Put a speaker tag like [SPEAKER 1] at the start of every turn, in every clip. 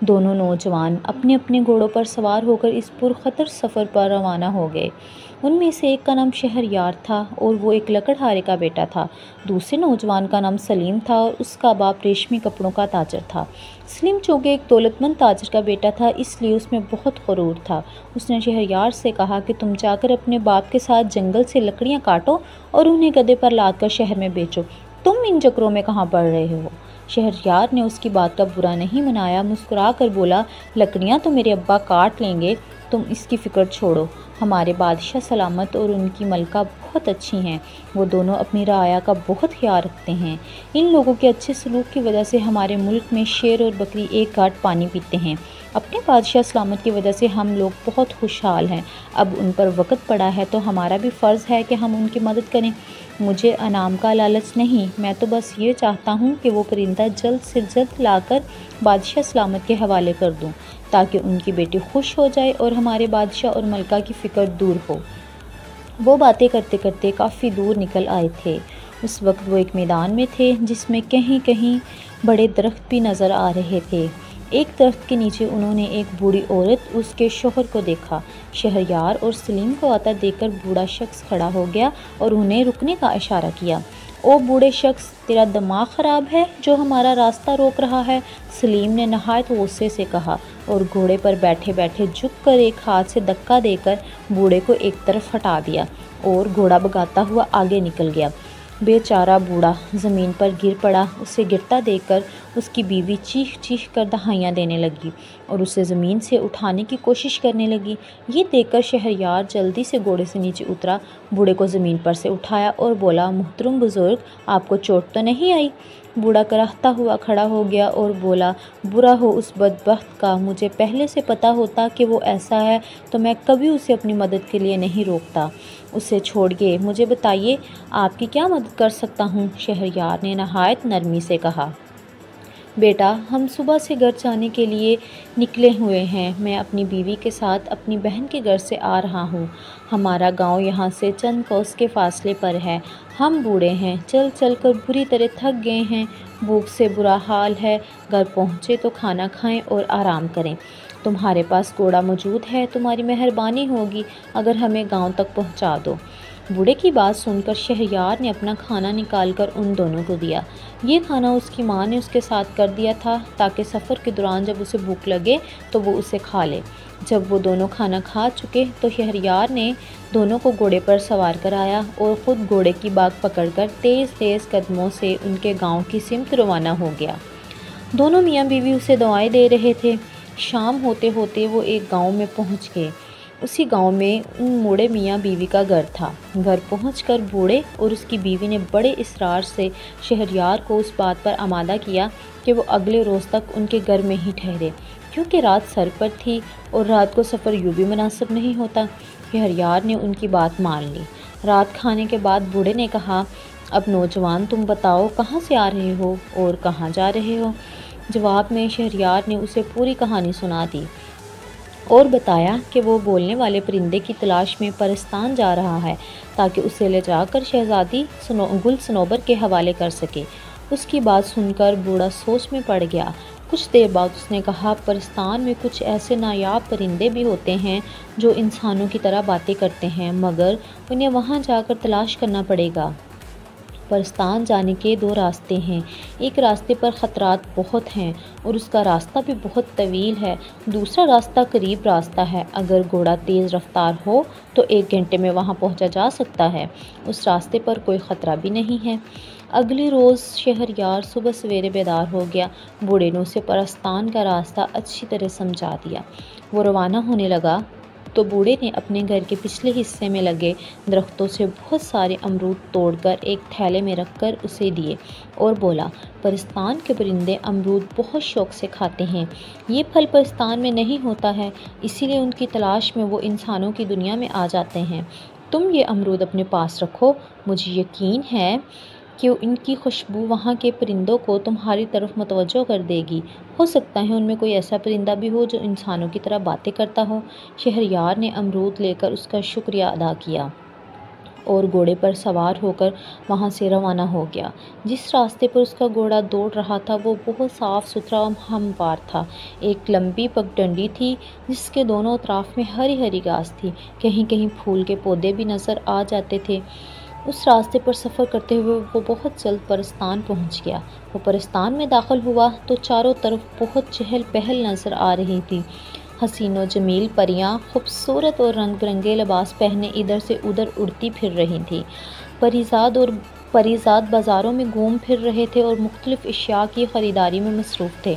[SPEAKER 1] دونوں نوجوان اپنے اپنے گھوڑوں پر سوار ہو کر اس پرخطر سفر پر روانہ ہو گئے۔ ان میں سے ایک کا نام شہریار تھا اور وہ ایک لکڑہارے کا بیٹا تھا۔ دوسرے نوجوان کا نام سلیم تھا اور اس کا باپ ریشمی کپڑوں کا تاجر تھا۔ سلیم چونکہ ایک دولت مند تاجر کا بیٹا تھا، اس لیے اس میں بہت غرور تھا۔ اس نے شہریار سے کہا کہ تم جا کر اپنے باپ کے ساتھ جنگل سے لکڑیاں کاٹو اور انہیں گدھے پر لاد کر شہر میں بیچو۔ تم ان چکروں میں کہاں پڑ رہے ہو؟ شہریار نے اس کی بات کا برا نہیں منایا، مسکرا کر بولا، لکڑیاں تو میرے ابا کاٹ لیں گے، تم اس کی فکر چھوڑو۔ ہمارے بادشاہ سلامت اور ان کی ملکہ بہت اچھی ہیں، وہ دونوں اپنی رعایا کا بہت خیال رکھتے ہیں۔ ان لوگوں کے اچھے سلوک کی وجہ سے ہمارے ملک میں شیر اور بکری ایک گھاٹ پانی پیتے ہیں۔ اپنے بادشاہ سلامت کی وجہ سے ہم لوگ بہت خوشحال ہیں۔ اب ان پر وقت پڑا ہے تو ہمارا بھی فرض ہے کہ ہم ان کی مدد کریں۔ مجھے انعام کا لالچ نہیں، میں تو بس یہ چاہتا ہوں کہ وہ پرندہ جلد سے جلد لا کر بادشاہ سلامت کے حوالے کر دوں تاکہ ان کی بیٹی خوش ہو جائے اور ہمارے بادشاہ اور ملکہ کی فکر دور ہو۔ وہ باتیں کرتے کرتے کافی دور نکل آئے تھے۔ اس وقت وہ ایک میدان میں تھے جس میں کہیں کہیں بڑے درخت بھی نظر آ رہے تھے۔ ایک درخت کے نیچے انہوں نے ایک بوڑھی عورت اس کے شوہر کو دیکھا۔ شہریار اور سلیم کو آتا دیکھ کر بوڑھا شخص کھڑا ہو گیا اور انہیں رکنے کا اشارہ کیا۔ او بوڑھے شخص، تیرا دماغ خراب ہے جو ہمارا راستہ روک رہا ہے؟ سلیم نے نہایت غصے سے کہا اور گھوڑے پر بیٹھے بیٹھے جھک کر ایک ہاتھ سے دھکا دے کر بوڑھے کو ایک طرف ہٹا دیا اور گھوڑا بھگاتا ہوا آگے نکل گیا۔ بے چارہ بوڑھا زمین پر گر پڑا۔ اسے گرتا دیکھ کر اس کی بیوی چیخ چیخ کر دہائیاں دینے لگی اور اسے زمین سے اٹھانے کی کوشش کرنے لگی۔ یہ دیکھ کر شہریار جلدی سے گھوڑے سے نیچے اترا، بوڑھے کو زمین پر سے اٹھایا اور بولا، محترم بزرگ، آپ کو چوٹ تو نہیں آئی؟ بوڑھا کراہتا ہوا کھڑا ہو گیا اور بولا، برا ہو اس بدبخت کا، مجھے پہلے سے پتا ہوتا کہ وہ ایسا ہے تو میں کبھی اسے اپنی مدد کے لیے نہیں روکتا۔ اسے چھوڑیے، مجھے بتائیے آپ کی کیا مدد کر سکتا ہوں؟ شہریار نے نہایت نرمی سے کہا۔ بیٹا، ہم صبح سے گھر جانے کے لیے نکلے ہوئے ہیں۔ میں اپنی بیوی کے ساتھ اپنی بہن کے گھر سے آ رہا ہوں۔ ہمارا گاؤں یہاں سے چند کوس کے فاصلے پر ہے۔ ہم بوڑھے ہیں، چل چل کر بری طرح تھک گئے ہیں، بھوک سے برا حال ہے۔ گھر پہنچے تو کھانا کھائیں اور آرام کریں۔ تمہارے پاس گھوڑا موجود ہے، تمہاری مہربانی ہوگی اگر ہمیں گاؤں تک پہنچا دو۔ بوڑھے کی بات سن کر شہریار نے اپنا کھانا نکال کر ان دونوں کو دیا۔ یہ کھانا اس کی ماں نے اس کے ساتھ کر دیا تھا تاکہ سفر کے دوران جب اسے بھوک لگے تو وہ اسے کھا لے۔ جب وہ دونوں کھانا کھا چکے تو شہریار نے دونوں کو گھوڑے پر سوار کرایا اور خود گھوڑے کی باگ پکڑ کر تیز تیز قدموں سے ان کے گاؤں کی سمت روانہ ہو گیا۔ دونوں میاں بیوی اسے دعائیں دے رہے تھے۔ شام ہوتے ہوتے وہ ایک گاؤں میں پہنچ گئے۔ اسی گاؤں میں ان بوڑھے میاں بیوی کا گھر تھا۔ گھر پہنچ کر بوڑھے اور اس کی بیوی نے بڑے اصرار سے شہریار کو اس بات پر آمادہ کیا کہ وہ اگلے روز تک ان کے گھر میں ہی ٹھہرے، کیونکہ رات سر پر تھی اور رات کو سفر یوں بھی مناسب نہیں ہوتا۔ شہریار نے ان کی بات مان لی۔ رات کھانے کے بعد بوڑھے نے کہا، اب نوجوان تم بتاؤ کہاں سے آ رہے ہو اور کہاں جا رہے ہو؟ جواب میں شہریار نے اسے پوری کہانی سنا دی اور بتایا کہ وہ بولنے والے پرندے کی تلاش میں پرستان جا رہا ہے تاکہ اسے لے جا کر شہزادی گل صنوبر کے حوالے کر سکے۔ اس کی بات سن کر بوڑھا سوچ میں پڑ گیا۔ کچھ دیر بعد اس نے کہا، پرستان میں کچھ ایسے نایاب پرندے بھی ہوتے ہیں جو انسانوں کی طرح باتیں کرتے ہیں، مگر انہیں وہاں جا کر تلاش کرنا پڑے گا۔ پرستان جانے کے دو راستے ہیں، ایک راستے پر خطرات بہت ہیں اور اس کا راستہ بھی بہت طویل ہے، دوسرا راستہ قریب راستہ ہے، اگر گھوڑا تیز رفتار ہو تو 1 گھنٹے میں وہاں پہنچا جا سکتا ہے، اس راستے پر کوئی خطرہ بھی نہیں ہے۔ اگلے روز شہریار صبح سویرے بیدار ہو گیا۔ بوڑھے نے اسے پرستان کا راستہ اچھی طرح سمجھا دیا۔ وہ روانہ ہونے لگا تو بوڑھے نے اپنے گھر کے پچھلے حصے میں لگے درختوں سے بہت سارے امرود توڑ کر ایک تھیلے میں رکھ کر اسے دیے اور بولا، پرستان کے پرندے امرود بہت شوق سے کھاتے ہیں، یہ پھل پرستان میں نہیں ہوتا ہے، اسی لیے ان کی تلاش میں وہ انسانوں کی دنیا میں آ جاتے ہیں۔ تم یہ امرود اپنے پاس رکھو، مجھے یقین ہے کہ ان کی خوشبو وہاں کے پرندوں کو تمہاری طرف متوجہ کر دے گی، ہو سکتا ہے ان میں کوئی ایسا پرندہ بھی ہو جو انسانوں کی طرح باتیں کرتا ہو۔ شہریار نے امرود لے کر اس کا شکریہ ادا کیا اور گھوڑے پر سوار ہو کر وہاں سے روانہ ہو گیا۔ جس راستے پر اس کا گھوڑا دوڑ رہا تھا وہ بہت صاف ستھرا اور ہموار تھا۔ ایک لمبی پگڈنڈی تھی جس کے دونوں اطراف میں ہری ہری گھاس تھی، کہیں کہیں پھول کے پودے بھی نظر آ جاتے تھے۔ اس راستے پر سفر کرتے ہوئے وہ بہت جلد پرستان پہنچ گیا۔ وہ پرستان میں داخل ہوا تو چاروں طرف بہت چہل پہل نظر آ رہی تھی۔ حسین و جمیل پریاں خوبصورت اور رنگ برنگے لباس پہنے ادھر سے ادھر اڑتی پھر رہی تھیں۔ پریزاد بازاروں میں گھوم پھر رہے تھے اور مختلف اشیاء کی خریداری میں مصروف تھے۔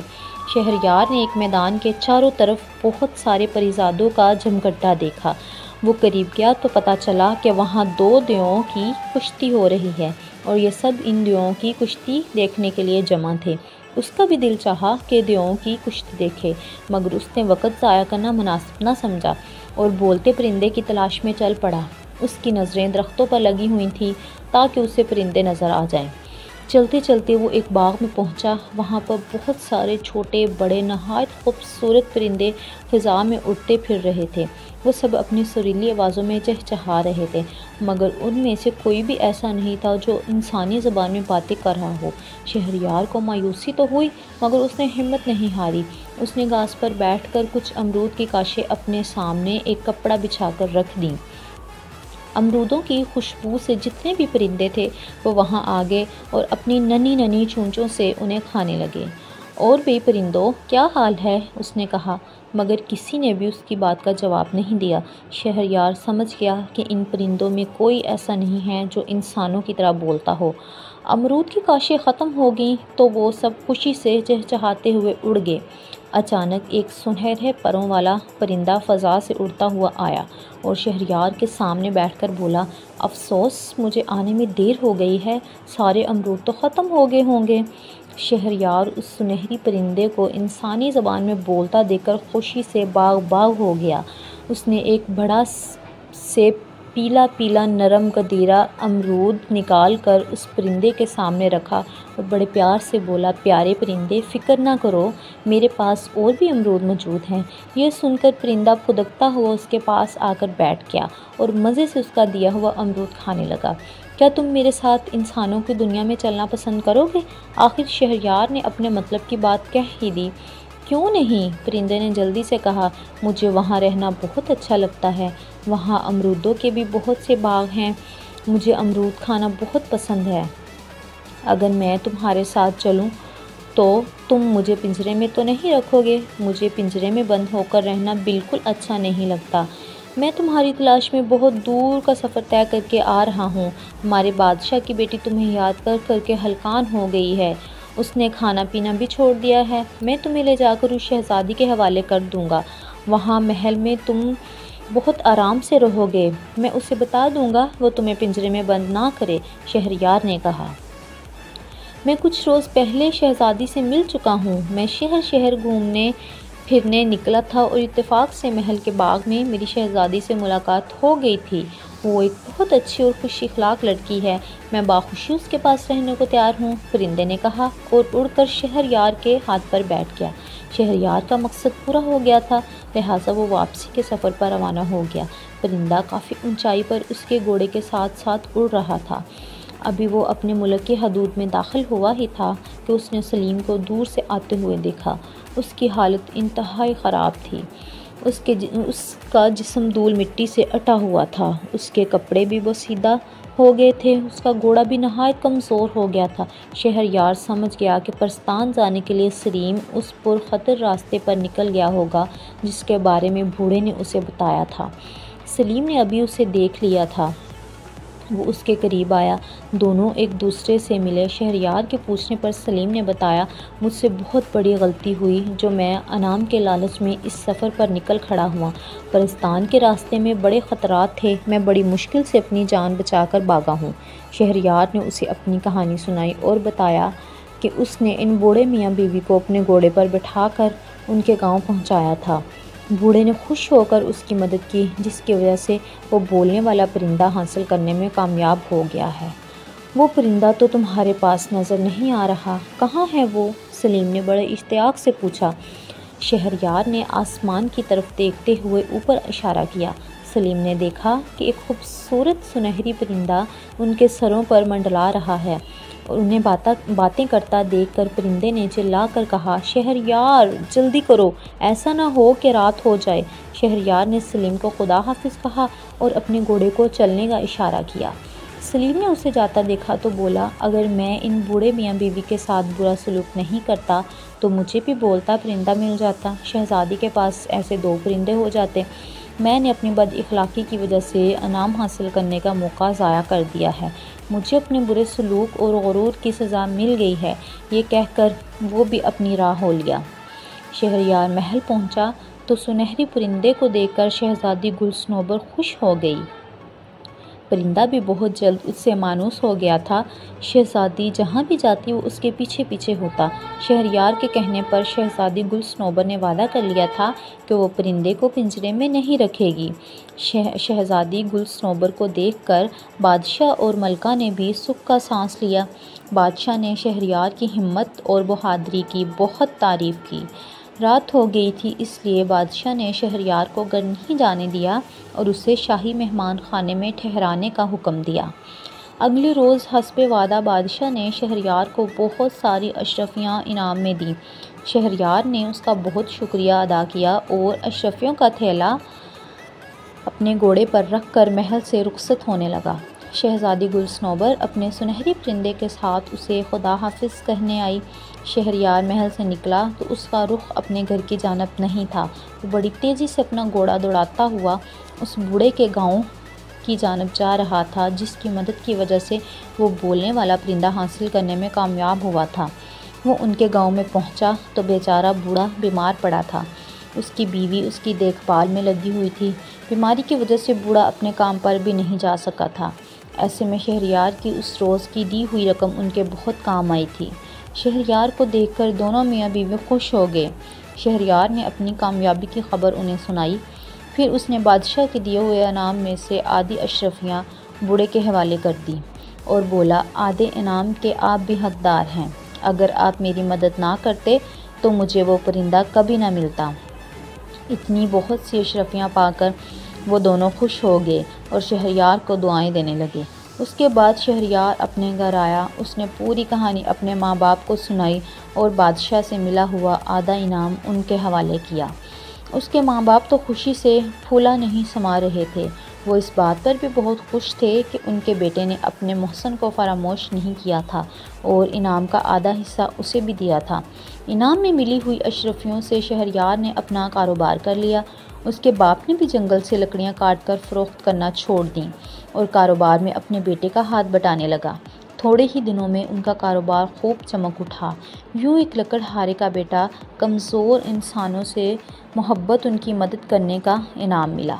[SPEAKER 1] شہریار نے ایک میدان کے چاروں طرف بہت سارے پریزادوں کا جمگٹا دیکھا۔ وہ قریب گیا تو پتہ چلا کہ وہاں 2 دیوؤں کی کشتی ہو رہی ہے اور یہ سب ان دیوؤں کی کشتی دیکھنے کے لیے جمع تھے۔ اس کا بھی دل چاہا کہ دیوؤں کی کشتی دیکھے، مگر اس نے وقت ضائع کرنا مناسب نہ سمجھا اور بولتے پرندے کی تلاش میں چل پڑا۔ اس کی نظریں درختوں پر لگی ہوئی تھیں تاکہ اسے پرندے نظر آ جائیں۔ چلتے چلتے وہ ایک باغ میں پہنچا۔ وہاں پر بہت سارے چھوٹے بڑے نہایت خوبصورت پرندے فضا میں اڑتے پھر رہے تھے۔ وہ سب اپنی سریلی آوازوں میں چہچہا رہے تھے، مگر ان میں سے کوئی بھی ایسا نہیں تھا جو انسانی زبان میں باتیں کر رہا ہو۔ شہریار کو مایوسی تو ہوئی، مگر اس نے ہمت نہیں ہاری۔ اس نے گھاس پر بیٹھ کر کچھ امرود کی کاشیں اپنے سامنے ایک کپڑا بچھا کر رکھ دیں۔ امرودوں کی خوشبو سے جتنے بھی پرندے تھے وہ وہاں آ گئے اور اپنی ننھی ننھی چونچوں سے انہیں کھانے لگے۔ اور بھی پرندوں، کیا حال ہے؟ اس نے کہا، مگر کسی نے بھی اس کی بات کا جواب نہیں دیا۔ شہریار سمجھ گیا کہ ان پرندوں میں کوئی ایسا نہیں ہے جو انسانوں کی طرح بولتا ہو۔ امرود کی کاشیں ختم ہو گئیں تو وہ سب خوشی سے چہچہاتے ہوئے اڑ گئے۔ اچانک ایک سنہرے پروں والا پرندہ فضا سے اڑتا ہوا آیا اور شہریار کے سامنے بیٹھ کر بولا، افسوس، مجھے آنے میں دیر ہو گئی ہے، سارے امرود تو ختم ہو گئے ہوں گے۔ شہریار اس سنہری پرندے کو انسانی زبان میں بولتا دیکھ کر خوشی سے باغ باغ ہو گیا۔ اس نے ایک بڑا سے پیلا پیلا نرم گدیرا امرود نکال کر اس پرندے کے سامنے رکھا اور بڑے پیار سے بولا، پیارے پرندے، فکر نہ کرو، میرے پاس اور بھی امرود موجود ہیں۔ یہ سن کر پرندہ پھدکتا ہوا اس کے پاس آ کر بیٹھ گیا اور مزے سے اس کا دیا ہوا امرود کھانے لگا۔ کیا تم میرے ساتھ انسانوں کی دنیا میں چلنا پسند کرو گے؟ آخر شہریار نے اپنے مطلب کی بات کہہ ہی دی۔ کیوں نہیں؟ پرندے نے جلدی سے کہا، مجھے وہاں رہنا بہت اچھا لگتا ہے، وہاں امرودوں کے بھی بہت سے باغ ہیں، مجھے امرود کھانا بہت پسند ہے۔ اگر میں تمہارے ساتھ چلوں تو تم مجھے پنجرے میں تو نہیں رکھو گے؟ مجھے پنجرے میں بند ہو کر رہنا بالکل اچھا نہیں لگتا۔ میں تمہاری تلاش میں بہت دور کا سفر طے کر کے آ رہا ہوں۔ ہمارے بادشاہ کی بیٹی تمہیں یاد کر کر کے ہلکان ہو گئی ہے، اس نے کھانا پینا بھی چھوڑ دیا ہے۔ میں تمہیں لے جا کر اس شہزادی کے حوالے کر دوں گا، وہاں محل میں تم بہت آرام سے رہو گے۔ میں اسے بتا دوں گا وہ تمہیں پنجرے میں بند نہ کرے۔ شہریار نے کہا، میں کچھ روز پہلے شہزادی سے مل چکا ہوں۔ میں شہر شہر گھومنے پھرنے نکلا تھا اور اتفاق سے محل کے باغ میں میری شہزادی سے ملاقات ہو گئی تھی۔ وہ ایک بہت اچھی اور خوش اخلاق لڑکی ہے، میں باخوشی اس کے پاس رہنے کو تیار ہوں، پرندے نے کہا اور اڑ کر شہریار کے ہاتھ پر بیٹھ گیا۔ شہریار کا مقصد پورا ہو گیا تھا، لہٰذا وہ واپسی کے سفر پر روانہ ہو گیا۔ پرندہ کافی اونچائی پر اس کے گھوڑے کے ساتھ ساتھ اڑ رہا تھا۔ ابھی وہ اپنے ملک کی حدود میں داخل ہوا ہی تھا کہ اس نے سلیم کو دور سے آتے ہوئے دیکھا۔ اس کی حالت انتہائی خراب تھی، اس کا جسم دھول مٹی سے اٹا ہوا تھا، اس کے کپڑے بھی بوسیدہ ہو گئے تھے، اس کا گھوڑا بھی نہایت کمزور ہو گیا تھا۔ شہریار سمجھ گیا کہ پرستان جانے کے لیے سلیم اس پرخطر راستے پر نکل گیا ہوگا جس کے بارے میں بوڑھے نے اسے بتایا تھا۔ سلیم نے ابھی اسے دیکھ لیا تھا، وہ اس کے قریب آیا، دونوں ایک دوسرے سے ملے۔ شہریار کے پوچھنے پر سلیم نے بتایا، مجھ سے بہت بڑی غلطی ہوئی جو میں انعام کے لالچ میں اس سفر پر نکل کھڑا ہوا۔ پرستان کے راستے میں بڑے خطرات تھے، میں بڑی مشکل سے اپنی جان بچا کر بھاگا ہوں۔ شہریار نے اسے اپنی کہانی سنائی اور بتایا کہ اس نے ان بوڑھے میاں بیوی کو اپنے گھوڑے پر بٹھا کر ان کے گاؤں پہنچایا تھا۔ بوڑھے نے خوش ہو کر اس کی مدد کی، جس کی وجہ سے وہ بولنے والا پرندہ حاصل کرنے میں کامیاب ہو گیا ہے۔ وہ پرندہ تو تمہارے پاس نظر نہیں آ رہا، کہاں ہے وہ؟ سلیم نے بڑے اشتیاق سے پوچھا۔ شہریار نے آسمان کی طرف دیکھتے ہوئے اوپر اشارہ کیا۔ سلیم نے دیکھا کہ ایک خوبصورت سنہری پرندہ ان کے سروں پر منڈلا رہا ہے اور انہیں باتیں کرتا دیکھ کر پرندے نے چلا کر کہا، شہریار جلدی کرو، ایسا نہ ہو کہ رات ہو جائے۔ شہریار نے سلیم کو خدا حافظ کہا اور اپنے گھوڑے کو چلنے کا اشارہ کیا۔ سلیم نے اسے جاتا دیکھا تو بولا، اگر میں ان بوڑھے میاں بیوی کے ساتھ برا سلوک نہیں کرتا تو مجھے بھی بولتا پرندہ مل جاتا، شہزادی کے پاس ایسے 2 پرندے ہو جاتے۔ میں نے اپنی بد اخلاقی کی وجہ سے انعام حاصل کرنے کا موقع ضائع کر دیا ہے، مجھے اپنے برے سلوک اور غرور کی سزا مل گئی ہے۔ یہ کہہ کر وہ بھی اپنی راہ ہو لیا۔ شہریار محل پہنچا تو سنہری پرندے کو دیکھ کر شہزادی گل صنوبر خوش ہو گئی۔ پرندہ بھی بہت جلد اس سے مانوس ہو گیا تھا۔ شہزادی جہاں بھی جاتی وہ اس کے پیچھے پیچھے ہوتا۔ شہریار کے کہنے پر شہزادی گل صنوبر نے وعدہ کر لیا تھا کہ وہ پرندے کو پنجرے میں نہیں رکھے گی۔ شہزادی گل صنوبر کو دیکھ کر بادشاہ اور ملکہ نے بھی سکھ کا سانس لیا۔ بادشاہ نے شہریار کی ہمت اور بہادری کی بہت تعریف کی۔ رات ہو گئی تھی، اس لیے بادشاہ نے شہریار کو گھر نہیں جانے دیا اور اسے شاہی مہمان خانے میں ٹھہرانے کا حکم دیا۔ اگلے روز حسب وعدہ بادشاہ نے شہریار کو بہت ساری اشرفیاں انعام میں دیں۔ شہریار نے اس کا بہت شکریہ ادا کیا اور اشرفیوں کا تھیلا اپنے گھوڑے پر رکھ کر محل سے رخصت ہونے لگا۔ شہزادی گل صنوبر اپنے سنہری پرندے کے ساتھ اسے خدا حافظ کہنے آئی۔ شہریار محل سے نکلا تو اس کا رخ اپنے گھر کی جانب نہیں تھا، وہ بڑی تیزی سے اپنا گھوڑا دوڑاتا ہوا اس بوڑھے کے گاؤں کی جانب جا رہا تھا جس کی مدد کی وجہ سے وہ بولنے والا پرندہ حاصل کرنے میں کامیاب ہوا تھا۔ وہ ان کے گاؤں میں پہنچا تو بیچارہ بوڑھا بیمار پڑا تھا۔ اس کی بیوی اس کی دیکھ بھال میں لگی ہوئی تھی۔ بیماری کی وجہ سے بوڑھا اپنے کام پر بھی نہیں جا سکا تھا۔ ایسے میں شہریار کی اس روز کی دی ہوئی رقم ان کے بہت کام آئی تھی۔ شہریار کو دیکھ کر دونوں میاں بیوی خوش ہو گئے۔ شہریار نے اپنی کامیابی کی خبر انہیں سنائی۔ پھر اس نے بادشاہ کے دیے ہوئے انعام میں سے آدھی اشرفیاں بوڑھے کے حوالے کر دی اور بولا، آدھے انعام کے آپ بھی حقدار ہیں، اگر آپ میری مدد نہ کرتے تو مجھے وہ پرندہ کبھی نہ ملتا۔ اتنی بہت سی اشرفیاں پا کر وہ دونوں خوش ہو گئے اور شہریار کو دعائیں دینے لگے۔ اس کے بعد شہریار اپنے گھر آیا۔ اس نے پوری کہانی اپنے ماں باپ کو سنائی اور بادشاہ سے ملا ہوا آدھا انعام ان کے حوالے کیا۔ اس کے ماں باپ تو خوشی سے پھولا نہیں سما رہے تھے۔ وہ اس بات پر بھی بہت خوش تھے کہ ان کے بیٹے نے اپنے محسن کو فراموش نہیں کیا تھا اور انعام کا آدھا حصہ اسے بھی دیا تھا۔ انعام میں ملی ہوئی اشرفیوں سے شہریار نے اپنا کاروبار کر لیا۔ اس کے باپ نے بھی جنگل سے لکڑیاں کاٹ کر فروخت کرنا چھوڑ دیں اور کاروبار میں اپنے بیٹے کا ہاتھ بٹانے لگا۔ تھوڑے ہی دنوں میں ان کا کاروبار خوب چمک اٹھا۔ یوں ایک لکڑہارے کا بیٹا کمزور انسانوں سے محبت ان کی مدد کرنے کا انعام ملا۔